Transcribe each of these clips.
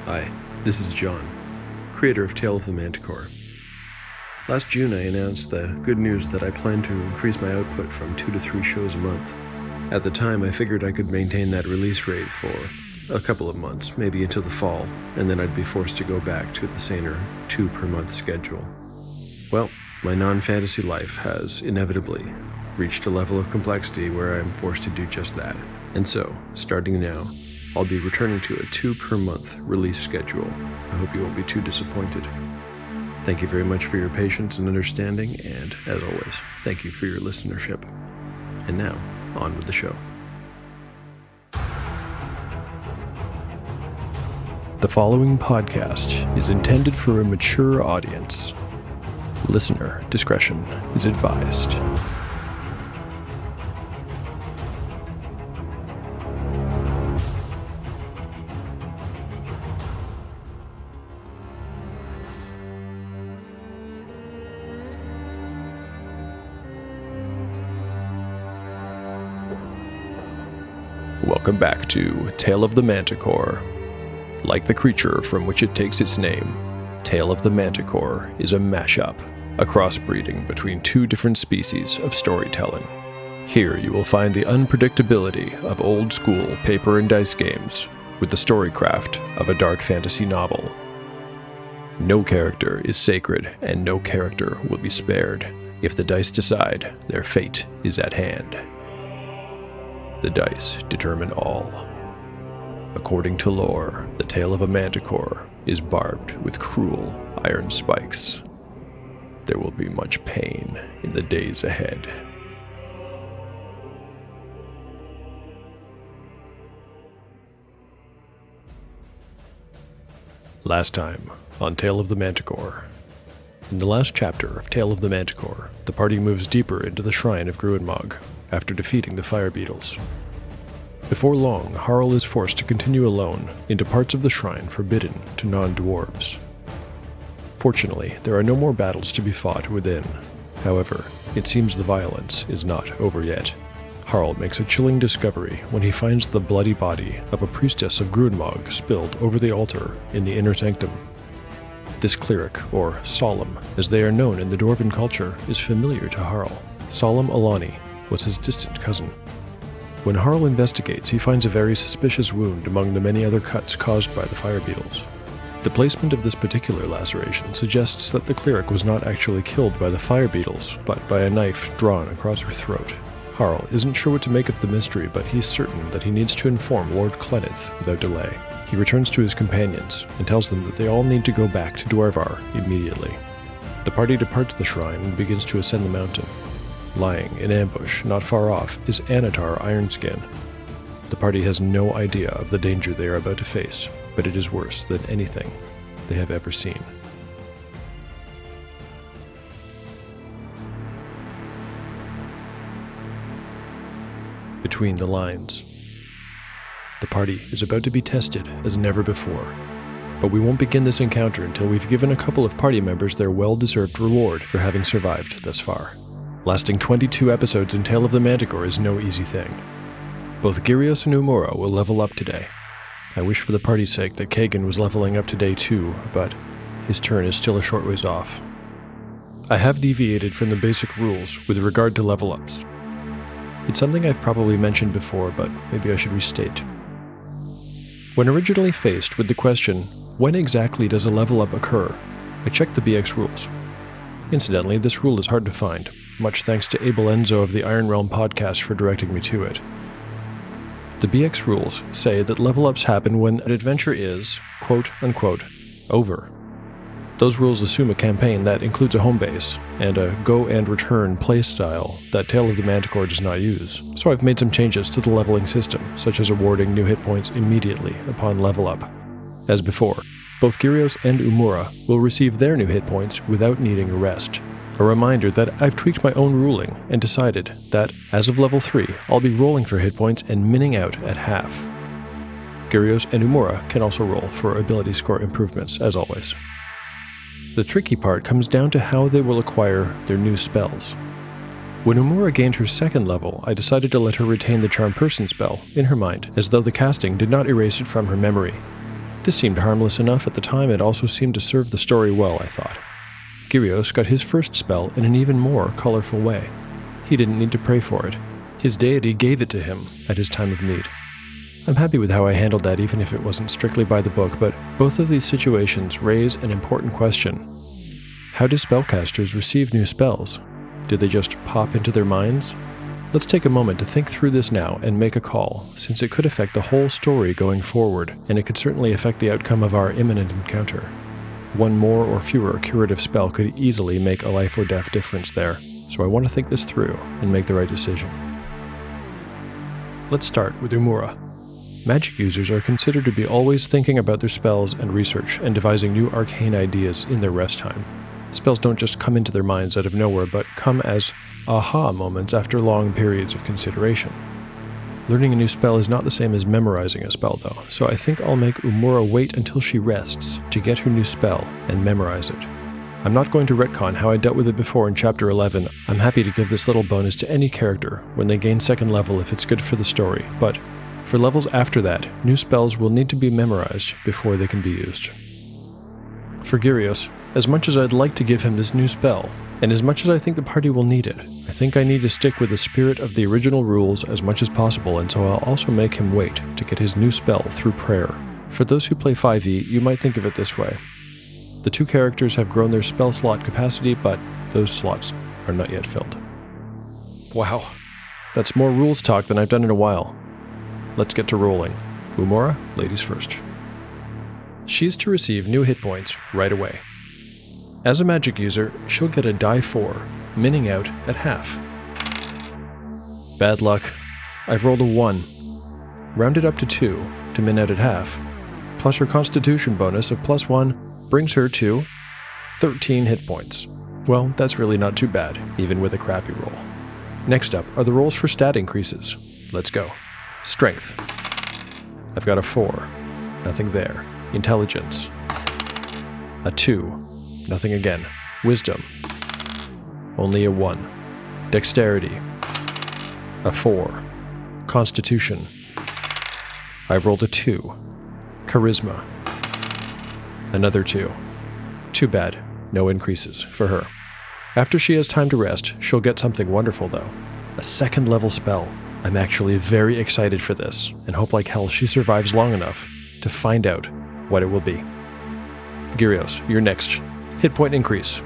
Hi, this is John, creator of Tale of the Manticore. Last June I announced the good news that I plan to increase my output from 2 to 3 shows a month. At the time I figured I could maintain that release rate for a couple of months, maybe until the fall, and then I'd be forced to go back to the saner 2 per month schedule. Well, my non-fantasy life has inevitably reached a level of complexity where I'm forced to do just that. And so, starting now, I'll be returning to a 2 per month release schedule. I hope you won't be too disappointed. Thank you very much for your patience and understanding, and as always, thank you for your listenership. And now, on with the show. The following podcast is intended for a mature audience. Listener discretion is advised. Welcome back to Tale of the Manticore. Like the creature from which it takes its name, Tale of the Manticore is a mashup, a crossbreeding between 2 different species of storytelling. Here you will find the unpredictability of old-school paper and dice games with the storycraft of a dark fantasy novel. No character is sacred, and no character will be spared if the dice decide their fate is at hand. The dice determine all. According to lore, the tale of a manticore is barbed with cruel iron spikes. There will be much pain in the days ahead. Last time on Tale of the Manticore. In the last chapter of Tale of the Manticore, the party moves deeper into the shrine of Gruenmog after defeating the fire beetles. Before long, Harl is forced to continue alone into parts of the shrine forbidden to non-dwarves. Fortunately, there are no more battles to be fought within. However, it seems the violence is not over yet. Harl makes a chilling discovery when he finds the bloody body of a priestess of Gruenmog spilled over the altar in the inner sanctum. This cleric, or Solemn, as they are known in the Dwarven culture, is familiar to Harl. Solemn Alani was his distant cousin. When Harl investigates, he finds a very suspicious wound among the many other cuts caused by the fire beetles. The placement of this particular laceration suggests that the cleric was not actually killed by the fire beetles, but by a knife drawn across her throat. Harl isn't sure what to make of the mystery, but he's certain that he needs to inform Lord Clenneth without delay. He returns to his companions and tells them that they all need to go back to Dwarvar immediately. The party departs the shrine and begins to ascend the mountain. Lying in ambush not far off is Anatar Ironskin. The party has no idea of the danger they are about to face, but it is worse than anything they have ever seen. Between the lines. The party is about to be tested as never before, but we won't begin this encounter until we've given a couple of party members their well-deserved reward for having survived thus far. Lasting 22 episodes in Tale of the Manticore is no easy thing. Both Gyrios and Umura will level up today. I wish for the party's sake that Kagan was leveling up today too, but his turn is still a short ways off. I have deviated from the basic rules with regard to level ups. It's something I've probably mentioned before, but maybe I should restate. When originally faced with the question, when exactly does a level up occur, I checked the BX rules. Incidentally, this rule is hard to find, much thanks to Abel Enzo of the Iron Realm podcast for directing me to it. The BX rules say that level ups happen when an adventure is, quote-unquote, over. Those rules assume a campaign that includes a home base, and a go-and-return playstyle that Tale of the Manticore does not use, so I've made some changes to the leveling system, such as awarding new hit points immediately upon level up. As before, both Gyrios and Umura will receive their new hit points without needing a rest. A reminder that I've tweaked my own ruling and decided that, as of level 3, I'll be rolling for hit points and minning out at half. Gyrios and Umura can also roll for ability score improvements, as always. The tricky part comes down to how they will acquire their new spells. When Umura gained her 2nd level, I decided to let her retain the Charm Person spell in her mind, as though the casting did not erase it from her memory. This seemed harmless enough at the time, it also seemed to serve the story well, I thought. Gyrios got his first spell in an even more colorful way. He didn't need to pray for it. His deity gave it to him at his time of need. I'm happy with how I handled that, even if it wasn't strictly by the book, but both of these situations raise an important question. How do spellcasters receive new spells? Do they just pop into their minds? Let's take a moment to think through this now and make a call, since it could affect the whole story going forward, and it could certainly affect the outcome of our imminent encounter. One more or fewer curative spell could easily make a life or death difference there, so I want to think this through and make the right decision. Let's start with Umura. Magic users are considered to be always thinking about their spells and research and devising new arcane ideas in their rest time. Spells don't just come into their minds out of nowhere, but come as aha moments after long periods of consideration. Learning a new spell is not the same as memorizing a spell, though, so I think I'll make Umura wait until she rests to get her new spell and memorize it. I'm not going to retcon how I dealt with it before in Chapter 11. I'm happy to give this little bonus to any character when they gain second level if it's good for the story, but for levels after that, new spells will need to be memorized before they can be used. For Gyrios, as much as I'd like to give him this new spell, and as much as I think the party will need it, I think I need to stick with the spirit of the original rules as much as possible, and so I'll also make him wait to get his new spell through prayer. For those who play 5e, you might think of it this way. The two characters have grown their spell slot capacity, but those slots are not yet filled. Wow, that's more rules talk than I've done in a while. Let's get to rolling. Umura, ladies first. She is to receive new hit points right away. As a magic user, she'll get a die 4, minning out at half. Bad luck. I've rolled a 1. Rounded up to 2 to min out at half, plus her constitution bonus of +1 brings her to 13 hit points. Well, that's really not too bad, even with a crappy roll. Next up are the rolls for stat increases. Let's go. Strength. I've got a 4. Nothing there. Intelligence. A 2. Nothing again. Wisdom. Only a 1. Dexterity. A 4. Constitution. I've rolled a 2. Charisma. Another 2. Too bad. No increases for her. After she has time to rest, she'll get something wonderful though. A second level spell. I'm actually very excited for this, and hope like hell she survives long enough to find out what it will be. Gyrios, you're next. Hit point increase.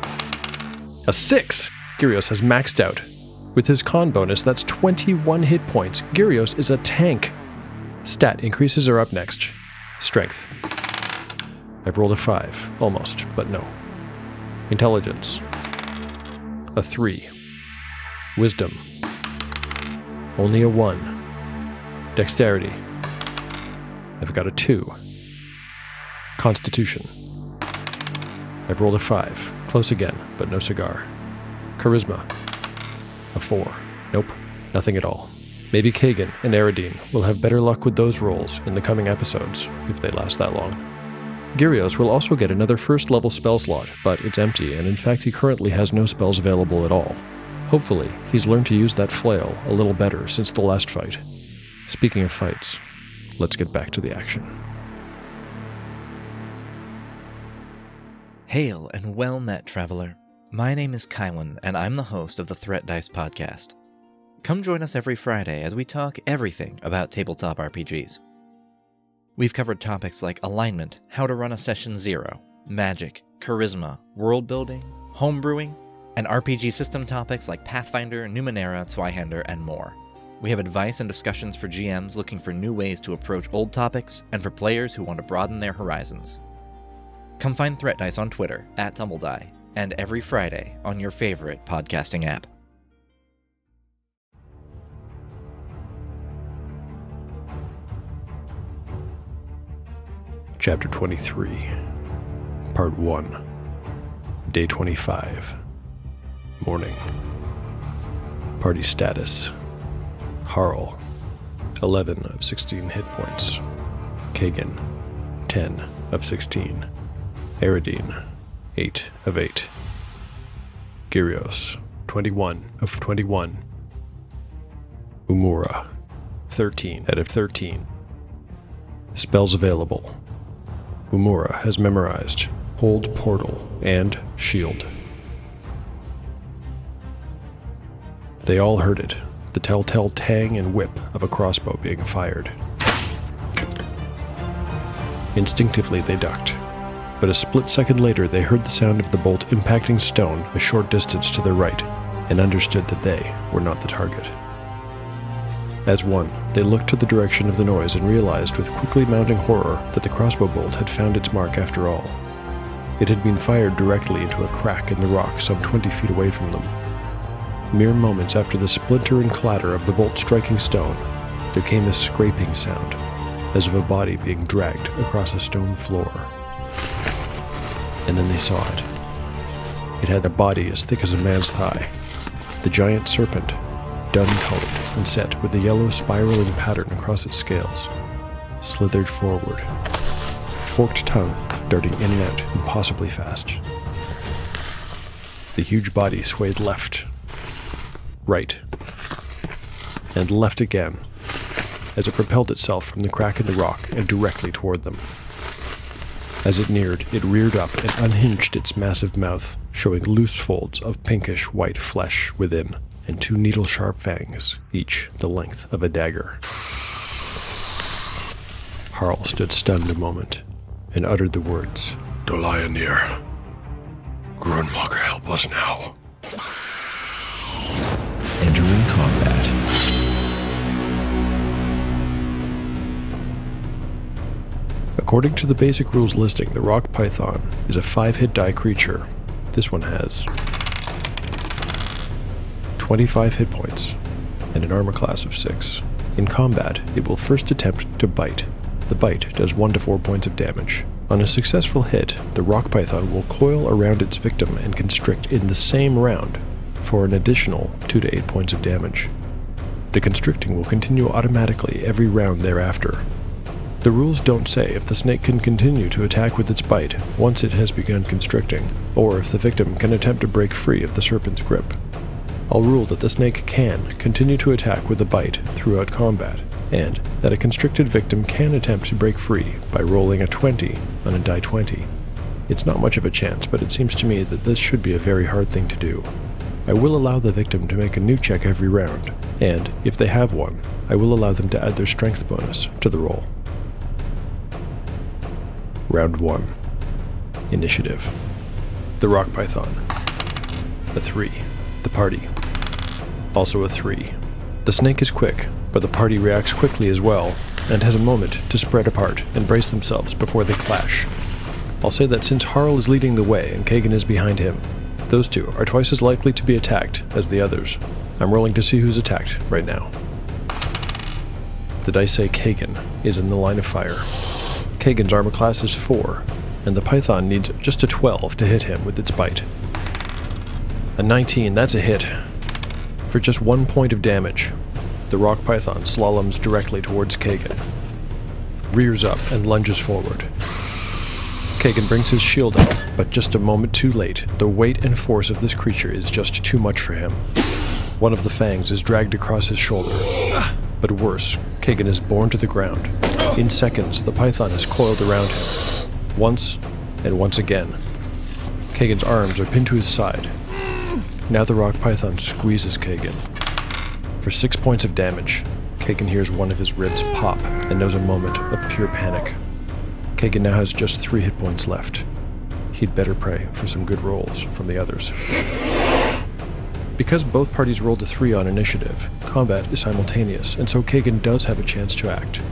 A 6! Gyrios has maxed out. With his con bonus, that's 21 hit points. Gyrios is a tank. Stat increases are up next. Strength. I've rolled a 5. Almost, but no. Intelligence. A 3. Wisdom. Only a 1. Dexterity. I've got a 2. Constitution. I've rolled a 5. Close again, but no cigar. Charisma. A 4. Nope, nothing at all. Maybe Kagan and Eridine will have better luck with those rolls in the coming episodes, if they last that long. Gyrios will also get another first level spell slot, but it's empty, and in fact he currently has no spells available at all. Hopefully, he's learned to use that flail a little better since the last fight. Speaking of fights, let's get back to the action. Hail and well met, traveler. My name is Kylan, and I'm the host of the Threat Dice podcast. Come join us every Friday as we talk everything about tabletop RPGs. We've covered topics like alignment, how to run a session 0, magic, charisma, world building, homebrewing, and RPG system topics like Pathfinder, Numenera, Zweihander, and more. We have advice and discussions for GMs looking for new ways to approach old topics, and for players who want to broaden their horizons. Come find Threat Dice on Twitter, @TumbleDie, and every Friday on your favorite podcasting app. Chapter 23, Part 1, Day 25, Morning. Party status: Harl, 11 of 16 hit points. Kagan, 10 of 16. Eridine, 8 of 8. Gyrios, 21 of 21. Umura, 13 out of 13. Spells available: Umura has memorized Hold Portal and Shield. They all heard it, the telltale tang and whip of a crossbow being fired. Instinctively they ducked, but a split second later they heard the sound of the bolt impacting stone a short distance to their right, and understood that they were not the target. As one, they looked to the direction of the noise and realized with quickly mounting horror that the crossbow bolt had found its mark after all. It had been fired directly into a crack in the rock some 20 feet away from them. Mere moments after the splinter and clatter of the bolt striking stone, there came a scraping sound, as of a body being dragged across a stone floor. And then they saw it. It had a body as thick as a man's thigh. The giant serpent, dun-colored and set with a yellow spiraling pattern across its scales, slithered forward, forked tongue darting in and out impossibly fast. The huge body swayed left, right, and left again as it propelled itself from the crack in the rock and directly toward them. As it neared, it reared up and unhinged its massive mouth, showing loose folds of pinkish-white flesh within, and 2 needle-sharp fangs, each the length of a dagger. Harl stood stunned a moment, and uttered the words, Dolionir, Grunmacher, help us now. Entering combat. According to the basic rules listing, the rock python is a 5-hit die creature. This one has 25 hit points and an armor class of 6. In combat, it will first attempt to bite. The bite does 1 to 4 points of damage. On a successful hit, the rock python will coil around its victim and constrict in the same round for an additional 2 to 8 points of damage. The constricting will continue automatically every round thereafter. The rules don't say if the snake can continue to attack with its bite once it has begun constricting, or if the victim can attempt to break free of the serpent's grip. I'll rule that the snake can continue to attack with a bite throughout combat, and that a constricted victim can attempt to break free by rolling a 20 on a die 20. It's not much of a chance, but it seems to me that this should be a very hard thing to do. I will allow the victim to make a new check every round, and if they have one, I will allow them to add their strength bonus to the roll. Round 1. Initiative. The rock python. A 3. The party. Also a 3. The snake is quick, but the party reacts quickly as well, and has a moment to spread apart and brace themselves before they clash. I'll say that since Harl is leading the way and Kagan is behind him, those two are twice as likely to be attacked as the others. I'm rolling to see who's attacked right now. The dice say Kagan is in the line of fire. Kagan's armor class is 4, and the python needs just a 12 to hit him with its bite. A 19, that's a hit. For just 1 point of damage, the rock python slaloms directly towards Kagan, rears up and lunges forward. Kagan brings his shield out, but just a moment too late. The weight and force of this creature is just too much for him. One of the fangs is dragged across his shoulder. But worse, Kagan is borne to the ground. In seconds, the python is coiled around him. Once, and once again. Kagan's arms are pinned to his side. Now the rock python squeezes Kagan. For 6 points of damage, Kagan hears one of his ribs pop and knows a moment of pure panic. Kagan now has just 3 hit points left. He'd better pray for some good rolls from the others. Because both parties rolled a 3 on initiative, combat is simultaneous, and so Kagan does have a chance to act.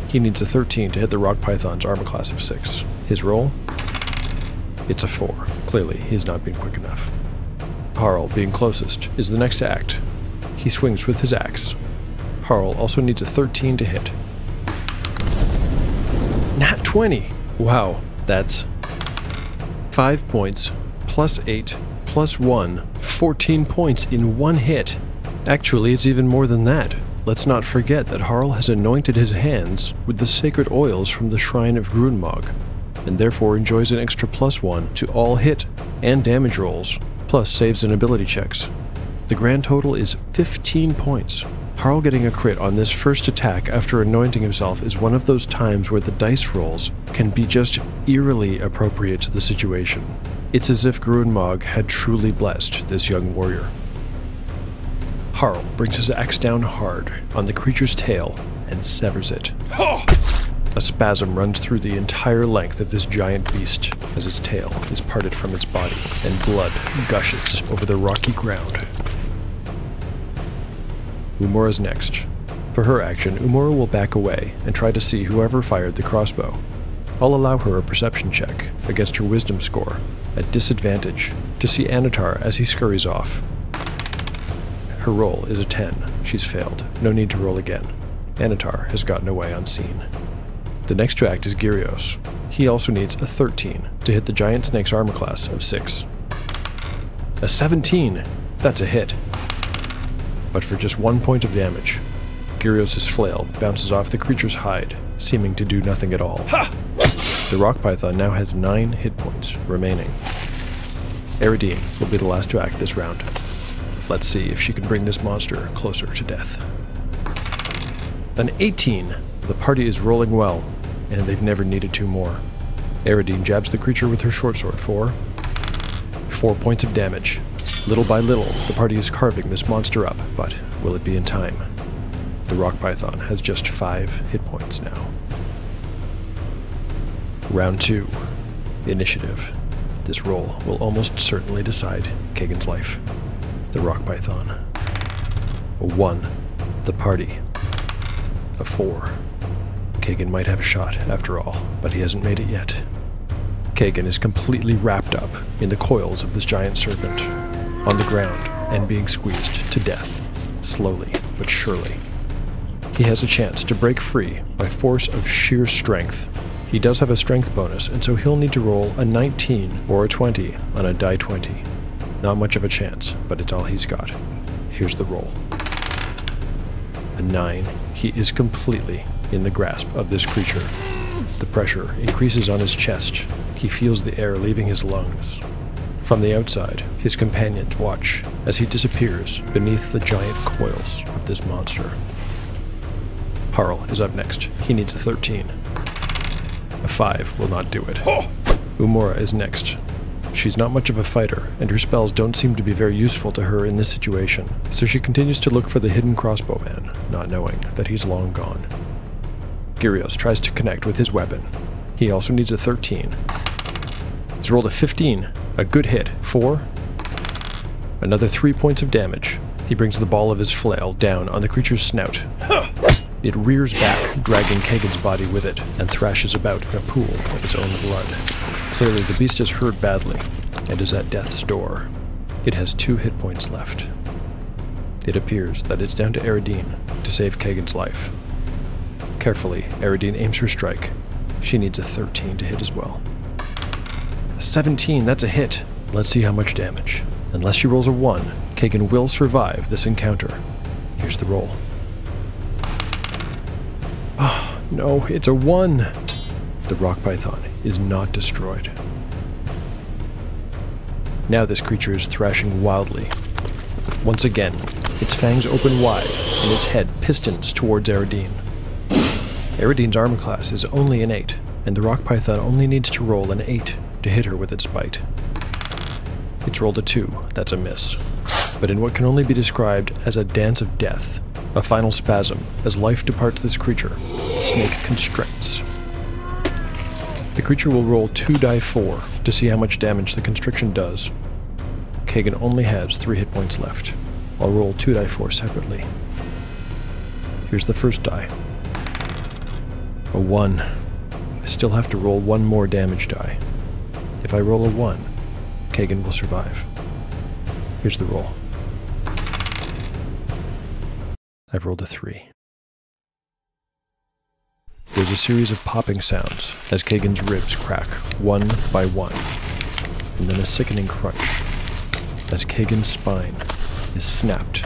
He needs a 13 to hit the rock python's armor class of 6. His roll? It's a 4. Clearly, he's not been quick enough. Harl, being closest, is the next to act. He swings with his axe. Harl also needs a 13 to hit. Nat 20! Wow, that's 5 points, plus 8, plus 1, 14 points in 1 hit. Actually, it's even more than that. Let's not forget that Harl has anointed his hands with the sacred oils from the Shrine of Grunmog, and therefore enjoys an extra +1 to all hit and damage rolls, plus saves and ability checks. The grand total is 15 points. Harl getting a crit on this first attack after anointing himself is one of those times where the dice rolls can be just eerily appropriate to the situation. It's as if Gruenmog had truly blessed this young warrior. Harl brings his axe down hard on the creature's tail and severs it. A spasm runs through the entire length of this giant beast as its tail is parted from its body and blood gushes over the rocky ground. Umura's next. For her action, Umura will back away and try to see whoever fired the crossbow. I'll allow her a perception check against her wisdom score at disadvantage to see Anatar as he scurries off. Her roll is a 10. She's failed. No need to roll again. Anatar has gotten away unseen. The next to act is Gyrios. He also needs a 13 to hit the giant snake's armor class of 6. A 17! That's a hit. But for just 1 point of damage, Gyrios' flail bounces off the creature's hide, seeming to do nothing at all. Ha! The rock python now has 9 hit points remaining. Eridine will be the last to act this round. Let's see if she can bring this monster closer to death. An 18! The party is rolling well, and they've never needed 2 more. Eridine jabs the creature with her short sword for 4 points of damage. Little by little, the party is carving this monster up, but will it be in time? The rock python has just 5 hit points now. Round 2. Initiative. This roll will almost certainly decide Kagan's life. The rock python. A 1. The party. A 4. Kagan might have a shot, after all, but he hasn't made it yet. Kagan is completely wrapped up in the coils of this giant serpent, on the ground and being squeezed to death, slowly but surely. He has a chance to break free by force of sheer strength. He does have a strength bonus, and so he'll need to roll a 19 or a 20 on a die 20. Not much of a chance, but it's all he's got. Here's the roll. A 9. He is completely in the grasp of this creature. The pressure increases on his chest. He feels the air leaving his lungs. From the outside, his companions watch as he disappears beneath the giant coils of this monster. Harl is up next. He needs a 13. A 5 will not do it. Umura is next. She's not much of a fighter, and her spells don't seem to be very useful to her in this situation, so she continues to look for the hidden crossbowman, not knowing that he's long gone. Gyrios tries to connect with his weapon. He also needs a 13. He's rolled a 15. A good hit. 4. Another 3 points of damage. He brings the ball of his flail down on the creature's snout. It rears back, dragging Kagan's body with it, and thrashes about in a pool of its own blood. Clearly the beast is hurt badly, and is at death's door. It has 2 hit points left. It appears that it's down to Eridine to save Kagan's life. Carefully, Eridine aims her strike. She needs a 13 to hit as well. 17, that's a hit. Let's see how much damage. Unless she rolls a 1, Kagan will survive this encounter. Here's the roll. Oh, no, it's a 1! The rock python is not destroyed. Now this creature is thrashing wildly. Once again, its fangs open wide, and its head pistons towards Eridine. Eridine's armor class is only an 8, and the rock python only needs to roll an 8 to hit her with its bite. It's rolled a 2, that's a miss. But in what can only be described as a dance of death, a final spasm as life departs this creature, the snake constricts. The creature will roll 2 die 4 to see how much damage the constriction does. Kagan only has 3 hit points left. I'll roll 2 die 4 separately. Here's the first die. A 1. I still have to roll 1 more damage die. If I roll a 1, Kagan will survive. Here's the roll. I've rolled a 3. There's a series of popping sounds as Kagan's ribs crack one by one, and then a sickening crunch as Kagan's spine is snapped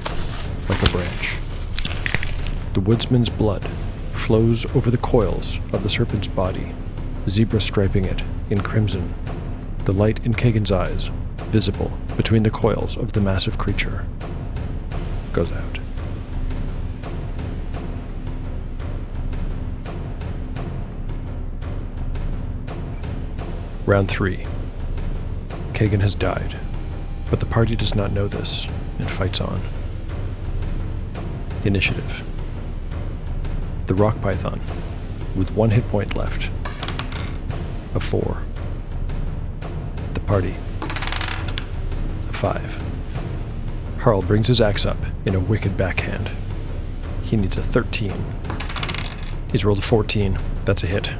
like a branch. The woodsman's blood flows over the coils of the serpent's body, zebra striping it in crimson, the light in Kagan's eyes visible between the coils of the massive creature goes out. Round 3. Kagan has died, but the party does not know this and fights on. Initiative. The rock python, with 1 hit point left. A 4. The party. A 5. Harl brings his axe up in a wicked backhand. He needs a 13. He's rolled a 14. That's a hit.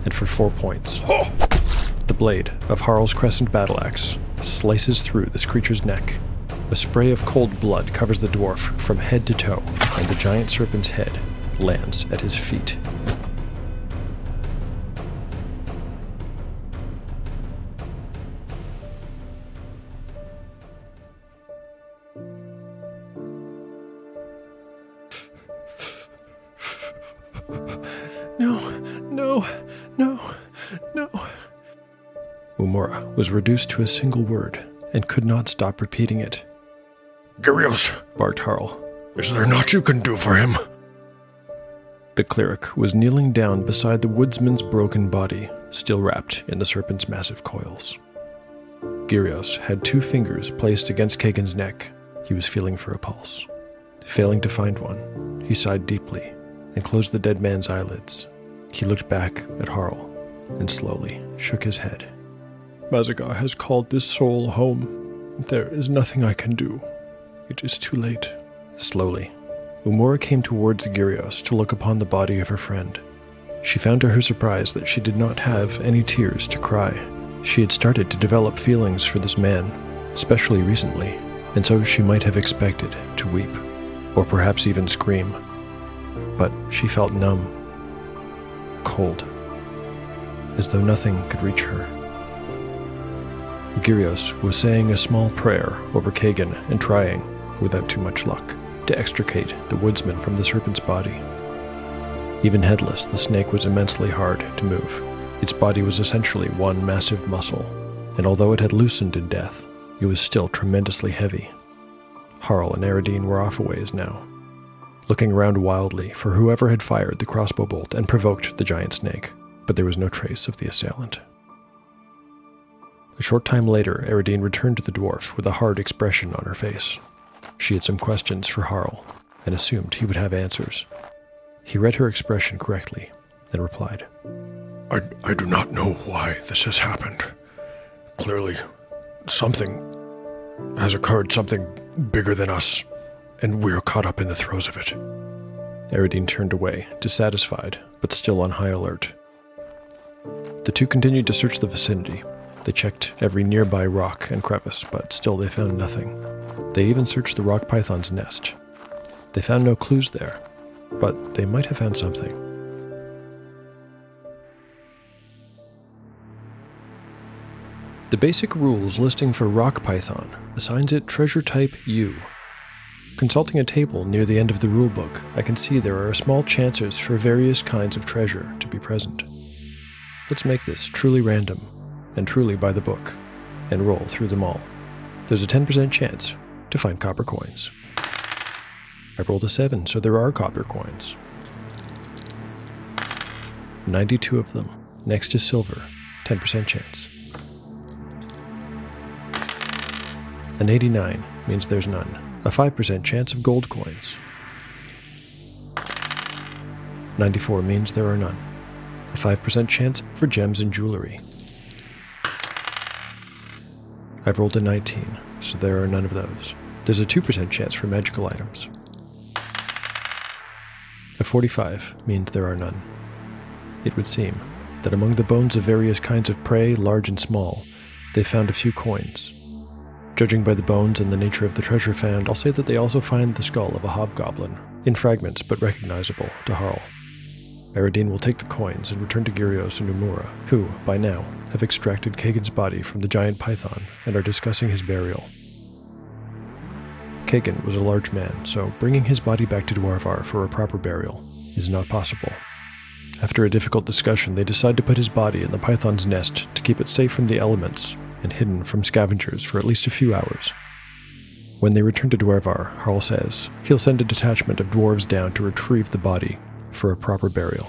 And for 4 points, the blade of Harl's crescent battle axe slices through this creature's neck. A spray of cold blood covers the dwarf from head to toe, and the giant serpent's head lands at his feet. No. Umura was reduced to a single word and could not stop repeating it. Gyrios, Barked Harl. is there naught you can do for him? The cleric was kneeling down beside the woodsman's broken body, still wrapped in the serpent's massive coils. Gyrios had 2 fingers placed against Kagan's neck. He was feeling for a pulse. Failing to find one, he sighed deeply and closed the dead man's eyelids. He looked back at Harl and slowly shook his head. Mazagar has called this soul home. There is nothing I can do. It is too late. Slowly, Umura came towards Gyrios to look upon the body of her friend. She found to her surprise that she did not have any tears to cry. She had started to develop feelings for this man, especially recently, and so she might have expected to weep, or perhaps even scream. But she felt numb, cold, as though nothing could reach her. Gyrios was saying a small prayer over Kagan and trying, without too much luck, to extricate the woodsman from the serpent's body. Even headless, the snake was immensely hard to move. Its body was essentially one massive muscle, and although it had loosened in death, it was still tremendously heavy. Harl and Aradine were off a ways now, looking around wildly for whoever had fired the crossbow bolt and provoked the giant snake, but there was no trace of the assailant. A short time later, Aradine returned to the dwarf with a hard expression on her face. She had some questions for Harl, and assumed he would have answers. He read her expression correctly, and replied, I do not know why this has happened. Clearly, something has occurred, something bigger than us, and we're caught up in the throes of it. Aradine turned away, dissatisfied, but still on high alert. The 2 continued to search the vicinity. They checked every nearby rock and crevice, but still they found nothing. They even searched the rock python's nest. They found no clues there, but they might have found something. The basic rules listing for rock python assigns it treasure type U. Consulting a table near the end of the rulebook, I can see there are small chances for various kinds of treasure to be present. Let's make this truly random, and truly by the book, and roll through them all. There's a 10% chance to find copper coins. I've rolled a 7, so there are copper coins. 92 of them. Next is silver, 10% chance. An 89 means there's none. A 5% chance of gold coins. 94 means there are none. A 5% chance for gems and jewelry. I've rolled a 19, so there are none of those. There's a 2% chance for magical items. A 45 means there are none. It would seem that among the bones of various kinds of prey, large and small, they found a few coins. Judging by the bones and the nature of the treasure found, I'll say that they also find the skull of a hobgoblin, in fragments but recognizable to Harl. Aradine will take the coins and return to Gyrios and Umura, who, by now, have extracted Kagan's body from the giant python and are discussing his burial. Kagan was a large man, so bringing his body back to Dwarvar for a proper burial is not possible. After a difficult discussion, they decide to put his body in the python's nest to keep it safe from the elements and hidden from scavengers for at least a few hours. When they return to Dwarvar, Harl says he'll send a detachment of dwarves down to retrieve the body for a proper burial.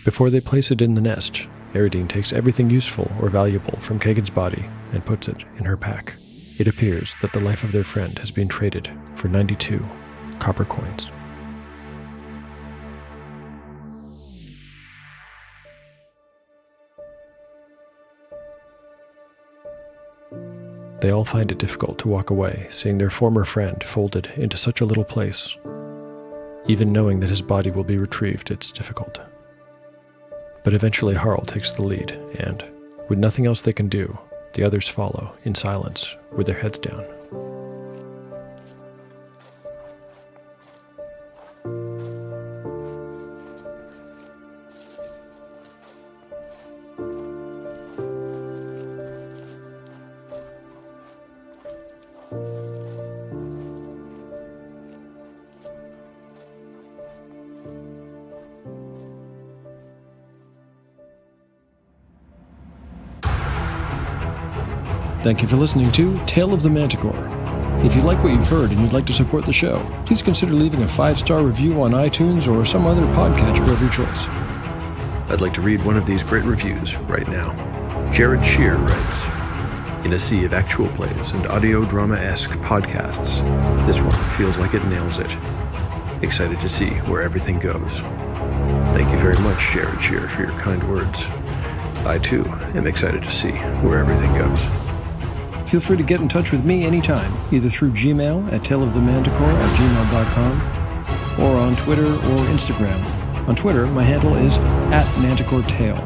Before they place it in the nest, Aridine takes everything useful or valuable from Kagan's body and puts it in her pack. It appears that the life of their friend has been traded for 92 copper coins. They all find it difficult to walk away, seeing their former friend folded into such a little place. Even knowing that his body will be retrieved, it's difficult. But eventually Harl takes the lead, and, with nothing else they can do, the others follow, in silence, with their heads down. Thank you for listening to Tale of the Manticore. If you like what you've heard and you'd like to support the show, please consider leaving a 5-star review on iTunes or some other podcatcher of your choice. I'd like to read one of these great reviews right now. Jared Shear writes, "In a sea of actual plays and audio drama-esque podcasts, this one feels like it nails it. Excited to see where everything goes." Thank you very much, Jared Shear, for your kind words. I, too, am excited to see where everything goes. Feel free to get in touch with me anytime, either through Gmail at taleofthemanticore@gmail.com or on Twitter or Instagram. On Twitter, my handle is @ManticoreTale.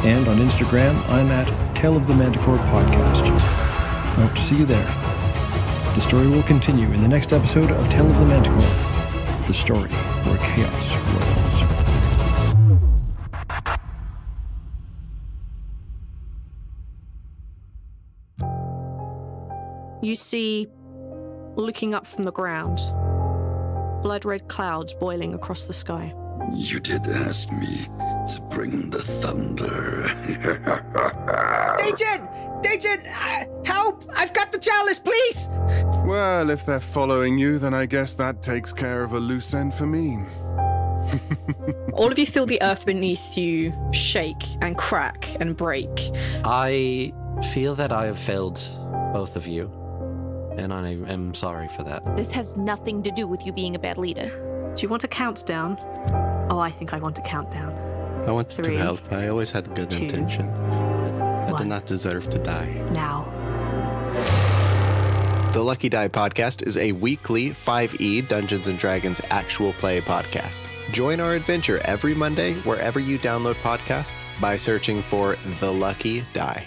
And on Instagram, I'm at Tale of the Manticore Podcast. I hope to see you there. The story will continue in the next episode of Tale of the Manticore, the story where chaos rolls. You see, looking up from the ground, blood-red clouds boiling across the sky. You did ask me to bring the thunder. Dejin! Help! I've got the chalice, please! Well, if they're following you, then I guess that takes care of a loose end for me. All of you feel the earth beneath you shake and crack and break. I feel that I have failed both of you, and I am sorry for that. This has nothing to do with you being a bad leader. Do you want to count down? Oh, I think I want to count down. I wanted 3, to help. I always had good 2, intention. I 1. did not deserve to die. Now. The Lucky Die podcast is a weekly 5e Dungeons & Dragons actual play podcast. Join our adventure every Monday wherever you download podcasts by searching for The Lucky Die.